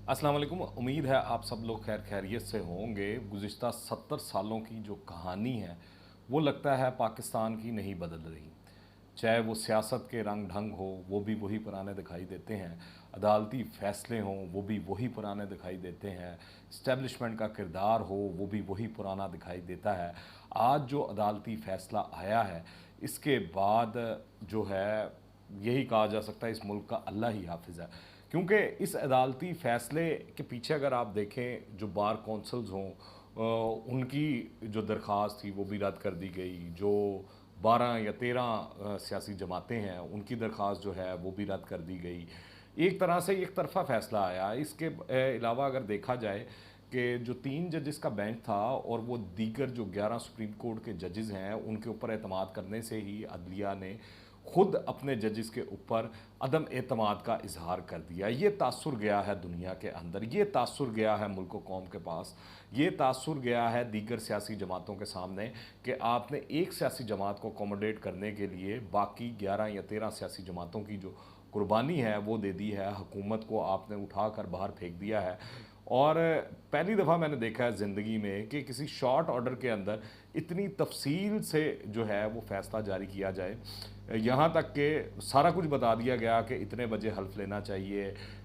अस्सलाम वालेकुम। उम्मीद है आप सब लोग खैर खैरियत से होंगे। गुज़िश्ता 70 सालों की जो कहानी है वो लगता है पाकिस्तान की नहीं बदल रही। चाहे वो सियासत के रंग ढंग हो वो भी वही पुराने दिखाई देते हैं, अदालती फ़ैसले हों वो भी वही पुराने दिखाई देते हैं, इस्टेब्लिशमेंट का किरदार हो वो भी वही पुराना दिखाई देता है। आज जो अदालती फ़ैसला आया है इसके बाद जो है यही कहा जा सकता है इस मुल्क का अल्लाह ही हाफिज़ है। क्योंकि इस अदालती फ़ैसले के पीछे अगर आप देखें जो बार कौंसल्स हों उनकी जो दरख्वास्त थी वो भी रद्द कर दी गई। जो 12 या 13 सियासी जमातें हैं उनकी दरख्वास्त जो है वो भी रद्द कर दी गई। एक तरह से एक तरफ़ा फ़ैसला आया। इसके अलावा अगर देखा जाए कि जो 3 जजेस का बेंच था और वो दीगर जो 11 सुप्रीम कोर्ट के जजेस हैं उनके ऊपर एतमाद करने से ही अदलिया ने खुद अपने जजेस के ऊपर अदम एतमाद का इजहार कर दिया। ये तासुर गया है दुनिया के अंदर, ये तासुर गया है मुल्क कौम के पास, ये तासुर गया है दीगर सियासी जमातों के सामने कि आपने एक सियासी जमात को अकोमोडेट करने के लिए बाकी 11 या 13 सियासी जमातों की जो कुर्बानी है वो दे दी है, हुकूमत को आपने उठा कर बाहर फेंक दिया है। और पहली दफ़ा मैंने देखा है ज़िंदगी में कि किसी शॉर्ट ऑर्डर के अंदर इतनी तफसील से जो है वो फ़ैसला जारी किया जाए। यहाँ तक कि सारा कुछ बता दिया गया कि इतने बजे हल्फ लेना चाहिए,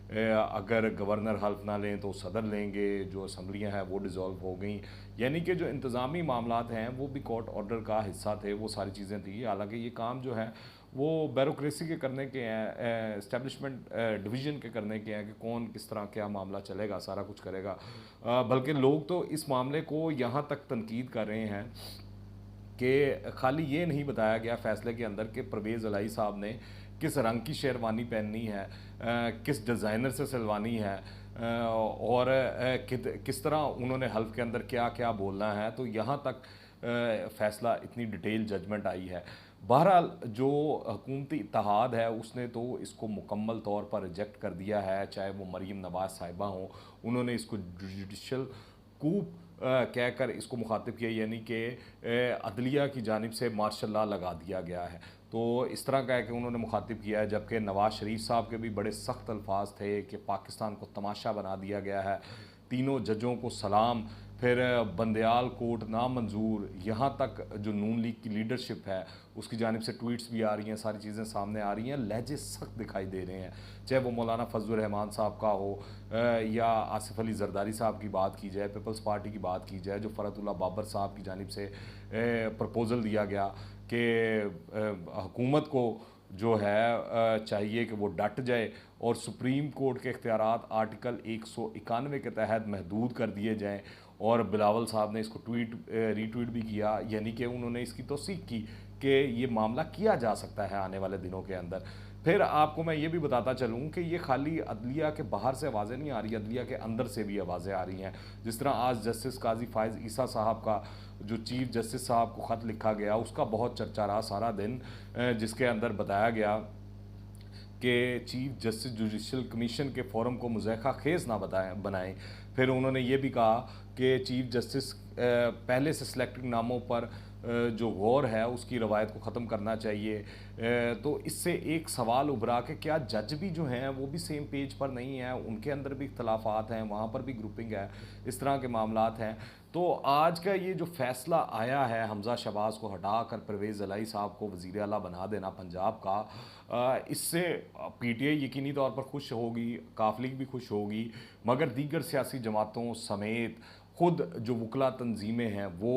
अगर गवर्नर हल्फ ना लें तो सदर लेंगे, जो असम्बलियाँ हैं वो डिज़ोल्व हो गई। यानी कि जो इंतज़ामी मामलात हैं वो भी कोर्ट ऑर्डर का हिस्सा थे, वो सारी चीज़ें थी। हालांकि ये काम जो है वो ब्यूरोक्रेसी के करने के हैं, इस्टेब्लिशमेंट डिवीज़न के करने के हैं कि कौन किस तरह क्या मामला चलेगा, सारा कुछ करेगा। बल्कि लोग तो इस मामले को यहाँ तक तनकीद कर रहे हैं कि खाली ये नहीं बताया गया फ़ैसले के अंदर कि परवेज़ इलाही साहब ने किस रंग की शेरवानी पहननी है, किस डिज़ाइनर से सिलवानी है, और किस तरह उन्होंने हल्फ के अंदर क्या क्या बोलना है। तो यहाँ तक फ़ैसला इतनी डिटेल जजमेंट आई है। बहरहाल जो हुकूमती इत्तेहाद है उसने तो इसको मुकम्मल तौर पर रिजेक्ट कर दिया है। चाहे वो मरीम नवाज़ साहिबा हों, उन्होंने इसको जुडिशल कूप कहकर इसको मुखातिब किया, यानी कि अदलिया की जानिब से मार्शल लॉ लगा दिया गया है। तो इस तरह का है कि उन्होंने मुखातिब किया है। जबकि नवाज़ शरीफ साहब के भी बड़े सख्त अल्फाज थे कि पाकिस्तान को तमाशा बना दिया गया है, तीनों जजों को सलाम, फिर बंदयाल कोर्ट नामंजूर, यहाँ तक जो नून लीग की लीडरशिप है उसकी जानिब से ट्वीट्स भी आ रही हैं, सारी चीज़ें सामने आ रही हैं, लहजे सख्त दिखाई दे रहे हैं। चाहे वो मौलाना फजल रहमान साहब का हो या आसिफ अली जरदारी साहब की बात की जाए, पीपल्स पार्टी की बात की जाए, जो फ़रतुल्लाह बाबर साहब की जानिब से प्रपोज़ल दिया गया कि हुकूमत को जो है चाहिए कि वो डट जाए और सुप्रीम कोर्ट के इख्तियारात आर्टिकल 191 के तहत महदूद कर दिए जाएं। और बिलावल साहब ने इसको रीट्वीट भी किया, यानी कि उन्होंने इसकी तौसीक की कि ये मामला किया जा सकता है आने वाले दिनों के अंदर। फिर आपको मैं ये भी बताता चलूँ कि ये खाली अदलिया के बाहर से आवाज़ें नहीं आ रही, अदलिया के अंदर से भी आवाज़ें आ रही हैं। जिस तरह आज जस्टिस काजी फ़ाइज़ ईसा साहब का जो चीफ जस्टिस साहब को ख़त लिखा गया उसका बहुत चर्चा रहा सारा दिन, जिसके अंदर बताया गया कि चीफ जस्टिस जुडिशल कमीशन के फ़ोरम को मुज़ैक़ा खेज़ ना बनाएं। फिर उन्होंने ये भी कहा कि चीफ जस्टिस पहले से सिलेक्टेड नामों पर जो गौर है उसकी रवायत को ख़त्म करना चाहिए। तो इससे एक सवाल उभरा कि क्या जज भी जो हैं वो भी सेम पेज पर नहीं हैं, उनके अंदर भी इख्तलाफात हैं, वहाँ पर भी ग्रुपिंग है, इस तरह के मामलात हैं। तो आज का ये जो फ़ैसला आया है हमज़ा शहबाज को हटा कर परवेज़ इलाही साहब को वज़ीर आला बना देना पंजाब का, इससे पीटीआई यकीनी तौर पर खुश होगी, काफ लीग भी खुश होगी, मगर दीगर सियासी जमातों समेत ख़ुद जो वकला तंजीमें हैं वो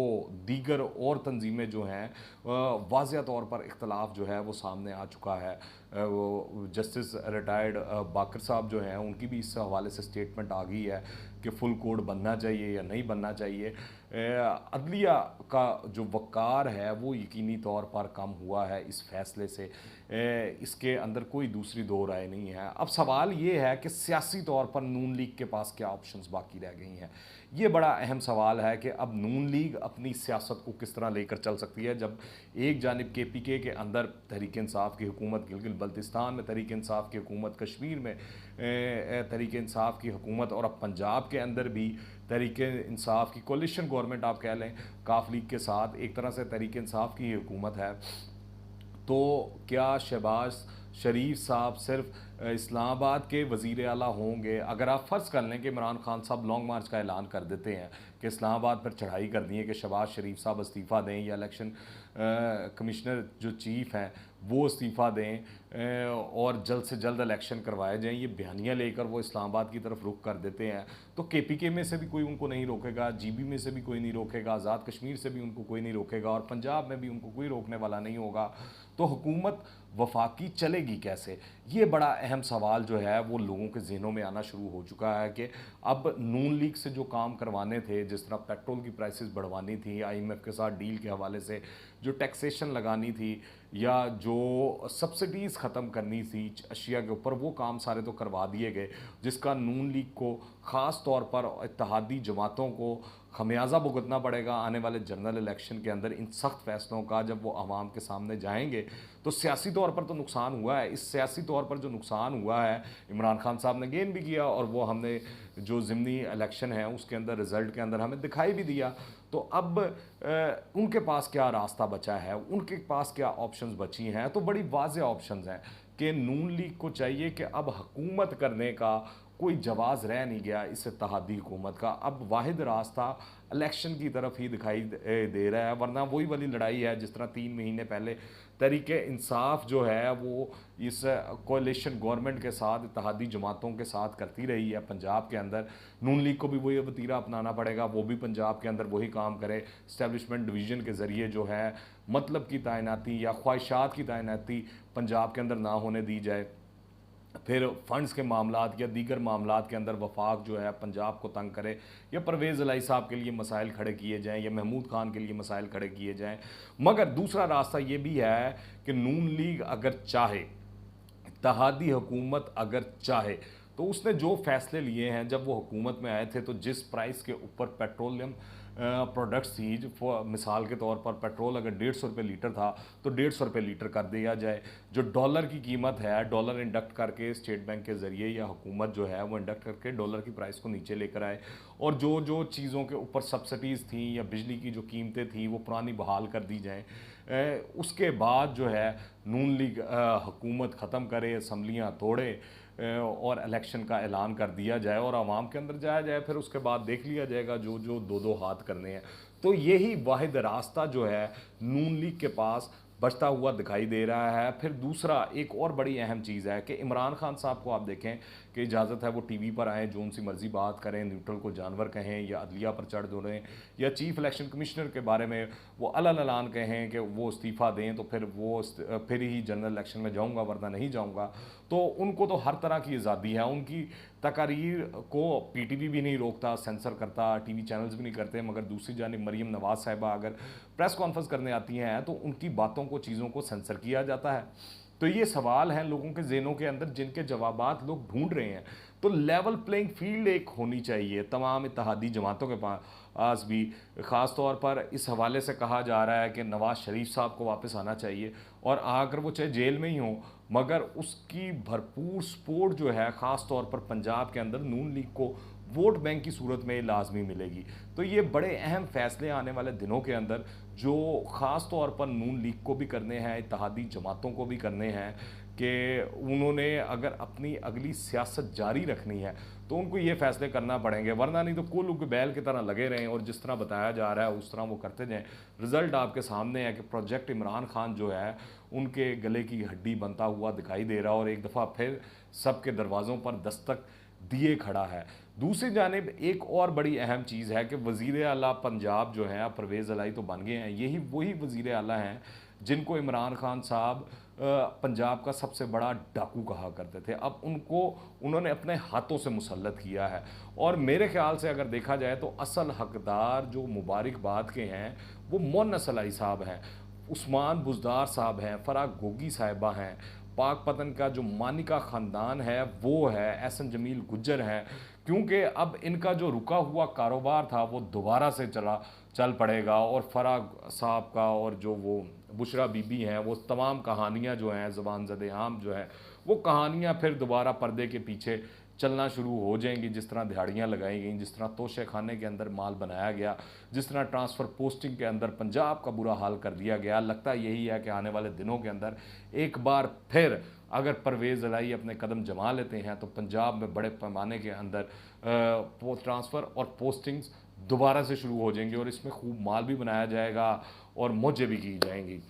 दीगर और तंजीमें जो हैं वाज़िया तौर पर इख्तलाफ जो है वो सामने आ चुका है। वो जस्टिस रिटायर्ड बाकर साहब जो हैं उनकी भी इस हवाले से स्टेटमेंट आ गई है कि फुल कोड बनना चाहिए या नहीं बनना चाहिए। अदलिया का जो वक़ार है वो यकीनी तौर पर कम हुआ है इस फ़ैसले से, इसके अंदर कोई दूसरी दो राय नहीं है। अब सवाल ये है कि सियासी तौर पर नून लीग के पास क्या ऑप्शंस बाकी रह गई हैं। ये बड़ा अहम सवाल है कि अब नून लीग अपनी सियासत को किस तरह लेकर चल सकती है, जब एक जानिब KPK के अंदर तहरीक इंसाफ की हुकूमत, गिलगित बल्तिस्तान में तहरीक इंसाफ की हुकूमत, कश्मीर में तहरीक इंसाफ की हुकूमत, और अब पंजाब के अंदर भी तहरीक इंसाफ की कोलिशन गवर्नमेंट आप कह लें काफ लीग के साथ एक तरह से तहरीक इंसाफ की हुकूमत है। तो क्या शहबाज शरीफ साहब सिर्फ اسلام آباد کے وزیر اعلیٰ ہوں گے، اگر آپ فرض کر لیں کہ عمران خان صاحب لانگ مارچ کا اعلان کر دیتے ہیں کہ اسلام آباد پر چڑھائی کرنی ہے کہ شہباز شریف صاحب استعفیٰ دیں یا الیکشن کمشنر جو چیف ہیں وہ استعفیٰ دیں اور جلد سے جلد الیکشن کروائے جائیں، یہ بیانیہ لے کر وہ اسلام آباد کی طرف رخ کر دیتے ہیں، تو کے پی کے میں سے بھی کوئی ان کو نہیں روکے گا، جی بی میں سے بھی کوئی نہیں روکے گا، آزاد کشمیر سے بھی ان کو کوئی نہیں روکے گا، اور پنجاب میں بھی ان کو کوئی روکنے والا نہیں ہوگا، تو حکومت وفاقی چلے گی کیسے؟ یہ بڑا اہم سوال جو ہے وہ لوگوں کے ذہنوں میں آنا شروع ہو چکا ہے کہ اب نون لیگ سے جو کام کروانے تھے، جس طرح پیٹرول کی پرائسز بڑھوانی تھی، آئی ایم ایف کے ساتھ ڈیل کے حوالے سے جو ٹیکسیشن لگانی تھی یا جو سبسڈیز ختم کرنی تھی اشیاء کے اوپر، وہ کام سارے تو کروا دیے گئے، جس کا نون لیگ کو خاص طور پر اتحادی جماعتوں کو خمیازہ بھگتنا پڑے گا آنے والے جنرل الیکشن کے اندر ان سخت فیصلوں کا، جب وہ عوام کے سامنے جائیں گے۔ تو سیاسی طور پر تو نقصان ہوا ہے، اس سیاسی طور پر جو نقصان ہوا ہے عمران خان صاحب نے گین بھی کیا، اور وہ ہم نے جو ضمنی الیکشن ہے اس کے اندر رزلٹ کے اندر ہمیں دکھائی بھی دیا۔ تو اب ان کے پاس کیا راستہ بچا ہے، ان کے پاس کیا آپشنز بچی ہیں؟ تو بڑی واضح آپشنز ہیں کہ نون لیگ کو چاہیے کہ اب حکومت کرنے کا کوئی جواز رہ نہیں گیا اس اتحادی حکومت کا، اب واحد راستہ الیکشن کی طرف ہی دکھائی دے رہا ہے، ورنہ وہی والی لڑائی ہے جس طرح 3 مہینے پہلے تحریک انصاف جو ہے وہ اس کولیشن گورنمنٹ کے ساتھ اتحادی جماعتوں کے ساتھ کرتی رہی ہے پنجاب کے اندر۔ نون لیگ کو بھی وہی وتیرہ اپنانا پڑے گا، وہ بھی پنجاب کے اندر وہی کام کرے، اسٹیبلشمنٹ ڈویژن کے ذریعے جو ہے مطلب کی تعیناتی یا خواہشات کی تعیناتی پنجاب کے اندر نہ ہونے دی جائے، پھر فنڈز کے معاملات یا دیگر معاملات کے اندر وفاق جو ہے پنجاب کو تنگ کرے، یا پرویز الہی صاحب کے لیے مسائل کھڑے کیے جائیں یا محمود خان کے لیے مسائل کھڑے کیے جائیں۔ مگر دوسرا راستہ یہ بھی ہے کہ نون لیگ اگر چاہے، اتحادی حکومت اگر چاہے، تو اس نے جو فیصلے لیے ہیں جب وہ حکومت میں آئے تھے، تو جس پرائس کے اوپر پیٹرولیم پروڈکٹس تھی، جو مثال کے طور پر پیٹرول اگر 150 روپے لیٹر تھا تو 150 روپے لیٹر کر دیا جائے، جو ڈالر کی قیمت ہے، ڈالر انڈکٹ کر کے اسٹیٹ بینک کے ذریعے یا حکومت جو ہے وہ انڈکٹ کر کے ڈالر کی پرائس کو نیچے لے کر آئے، اور جو چیزوں کے اوپر سبسڈیز تھیں یا بجلی کی جو قیمتیں تھیں وہ پرانی بحال کر دی جائیں۔ اس کے بعد جو ہے نون لیگ حکومت ختم کرے، اسمبلیاں توڑے، اور الیکشن کا اعلان کر دیا جائے اور عوام کے اندر جایا جائے، پھر اس کے بعد دیکھ لیا جائے گا جو دو ہاتھ کرنے ہیں۔ تو یہی واحد راستہ جو ہے نون لیگ کے پاس بچتا ہوا دکھائی دے رہا ہے۔ پھر دوسرا ایک اور بڑی اہم چیز ہے کہ عمران خان صاحب کو آپ دیکھیں کہ اجازت ہے وہ ٹی وی پر آئیں، جو ان سی مرضی بات کریں، نیوٹرل کو جانور کہیں یا عدلیہ پر چڑھ دوڑیں، یا چیف الیکشن کمشنر کے بارے میں وہ اعلان کہیں کہ وہ استعفیٰ دیں تو پھر ہی جنرل الیکشن میں جاؤں گا ورنہ نہیں جاؤں گا۔ تو ان کو تو ہر طرح کی آزادی ہے، ان کی تقاریر کو پی ٹی وی بھی نہیں روکتا، سینسر کرتا، ٹی وی چینلز بھی نہیں کرتے، مگر دوسری جانب مریم نواز صاحبہ اگر پریس کانفرنس کرنے آتی ہیں تو ان کی باتوں کو، چیزوں کو سینسر کیا جاتا ہے۔ تو یہ سوال ہیں لوگوں کے ذہنوں کے اندر جن کے جوابات لوگ ڈھونڈ رہے ہیں۔ تو لیول پلینگ فیلڈ ایک ہونی چاہیے تمام اتحادی جماعتوں کے پاس بھی، خاص طور پر اس حوالے سے کہا جا رہا ہے کہ نواز شریف صاحب کو واپس آنا چاہیے، اور اگر وہ چاہے جیل میں ہی ہوں مگر اس کی بھرپور سپورٹ جو ہے خاص طور پر پنجاب کے اندر نون لیگ کو ووٹ بینک کی صورت میں لازمی ملے گی۔ تو یہ بڑے اہم فیصلے آنے والے دنوں کے اندر جو خاص طور پر نون لیگ کو بھی کرنے ہیں، اتحادی جماعتوں کو بھی کرنے ہیں، کہ انہوں نے اگر اپنی اگلی سیاست جاری رکھنی ہے تو ان کو یہ فیصلے کرنا پڑیں گے، ورنہ نہیں تو کولو کے بیل کی طرح لگے رہیں اور جس طرح بتایا جا رہا ہے اس طرح وہ کرتے جائیں۔ رزلٹ آپ کے سامنے ہے کہ پروجیکٹ عمران خان جو ہے ان کے گلے کی ہڈی بنتا ہوا دکھائی دے رہا، اور ایک دفعہ پھر سب کے دروازوں پر دستک دیے کھڑا ہے۔ دوسری جانب ایک اور بڑی اہم چیز ہے کہ وزیر اعلیٰ پنجاب جو ہیں پرویز الہی تو بن گئے ہیں، یہی وہی وزیر اعلیٰ ہیں جن کو عمران خان صاحب پنجاب کا سب سے بڑا ڈاکو کہا کرتے تھے، اب انہوں نے اپنے ہاتھوں سے مسلط کیا ہے، اور میرے خیال سے اگر دیکھا جائے تو اصل حقدار جو مبارکباد کے ہیں وہ مونس الہی صاحب ہیں، عثمان بزدار صاحب ہیں، فرح گوگی صاحبہ ہیں، پاک پتن کا جو مانیکا خاندان ہے وہ ہے، احسن جمیل گجر ہیں، کیونکہ اب ان کا جو رکا ہوا کاروبار تھا وہ دوبارہ سے چل پڑے گا، اور فرح صاحب کا اور جو وہ بشرا بی بی ہیں وہ تمام کہانیاں جو ہیں زبان زد عام جو ہیں وہ کہانیاں پھر دوبارہ پردے کے پیچھے چلنا شروع ہو جائیں گی، جس طرح دہاڑیاں لگائی گئیں، جس طرح توشے خانے کے اندر مال بنایا گیا، جس طرح ٹرانسفر پوسٹنگ کے اندر پنجاب کا برا حال کر دیا گیا۔ لگتا یہی ہے کہ آنے والے دنوں کے اندر ایک بار پھر अगर परवेज़ इलाही अपने कदम जमा लेते हैं तो पंजाब में बड़े पैमाने के अंदर ट्रांसफ़र और पोस्टिंग्स दोबारा से शुरू हो जाएंगी और इसमें खूब माल भी बनाया जाएगा और मौजें भी की जाएंगी।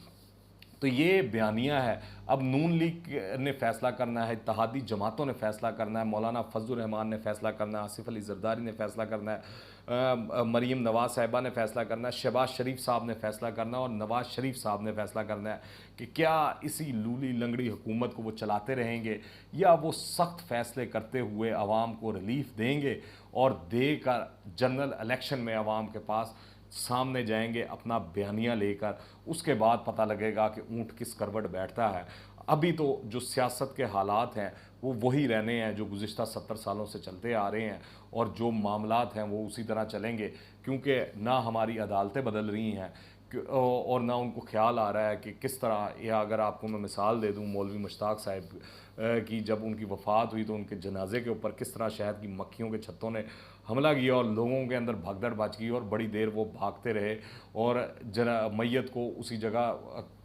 तो ये बयानिया है। अब नून लीग ने फैसला करना है, इत्तेहादी जमातों ने फैसला करना है, मौलाना फजल रहमान ने फैसला करना है, आसिफ अली जरदारी ने फैसला करना है, मरीम नवाज़ साहिबा ने फैसला करना है, शहबाज शरीफ साहब ने फैसला करना है और नवाज़ शरीफ साहब ने फैसला करना है कि क्या इसी लूली लंगड़ी हुकूमत को वो चलाते रहेंगे या वो सख्त फैसले करते हुए आवाम को रिलीफ देंगे और देकर जनरल इलेक्शन में आवाम के पास सामने जाएंगे अपना बयानिया लेकर। उसके बाद पता लगेगा कि ऊँट किस करवट बैठता है। अभी तो जो सियासत के हालात हैं वो वही रहने हैं जो गुज़िश्ता 70 सालों से चलते आ रहे हैं और जो मामलात हैं वो उसी तरह चलेंगे, क्योंकि ना हमारी अदालतें बदल रही हैं और ना उनको ख्याल आ रहा है कि किस तरह, या अगर आपको मैं मिसाल दे दूं मौलवी मुश्ताक साहब की, जब उनकी वफ़ात हुई तो उनके जनाजे के ऊपर किस तरह शहद की मक्खियों के छत्तों ने हमला किया और लोगों के अंदर भगदड़ मच गई और बड़ी देर वो भागते रहे और मैयत को उसी जगह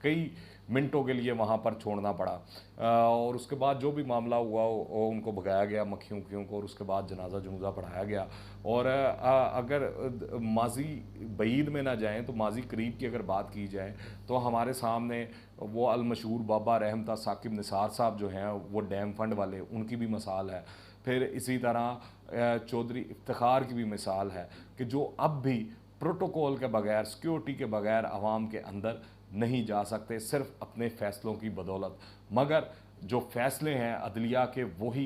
कई मिनटों के लिए वहाँ पर छोड़ना पड़ा और उसके बाद जो भी मामला हुआ वो उनको भगाया गया मक्खियों उखियों को और उसके बाद जनाजा जनूजा पढ़ाया गया। और अगर माजी बईद में ना जाएं तो माजी करीब की अगर बात की जाए तो हमारे सामने वो अलमशहूर बाबा रहमता साकिब निसार साहब जो हैं वो डैम फंड वाले, उनकी भी मिसाल है। फिर इसी तरह चौधरी इफ्तिखार की भी मिसाल है कि जो अब भी प्रोटोकॉल के बगैर, सिक्योरिटी के बगैर आवाम के अंदर नहीं जा सकते सिर्फ अपने फ़ैसलों की बदौलत। मगर जो फ़ैसले हैं अदलिया के वही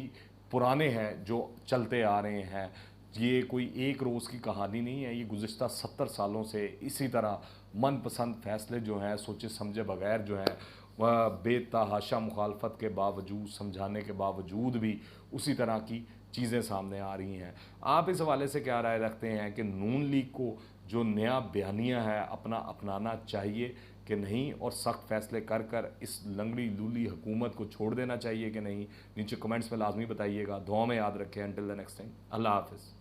पुराने हैं जो चलते आ रहे हैं। ये कोई एक रोज़ की कहानी नहीं है, ये गुज़िश्ता 70 सालों से इसी तरह मनपसंद फ़ैसले जो हैं सोचे समझे बगैर जो हैं वह बेतहाशा मुखालफत के बावजूद, समझाने के बावजूद भी उसी तरह की चीज़ें सामने आ रही हैं। आप इस हवाले से क्या राय रखते हैं कि नून लीग को जो नया बयानिया है अपना अपनाना चाहिए कि नहीं, और सख्त फैसले कर कर इस लंगड़ी लूली हुकूमत को छोड़ देना चाहिए कि नहीं? नीचे कमेंट्स में लाजमी बताइएगा। दुआ में याद रखें। अंटिल द नेक्स्ट टाइम, अल्लाह हाफ़िज़।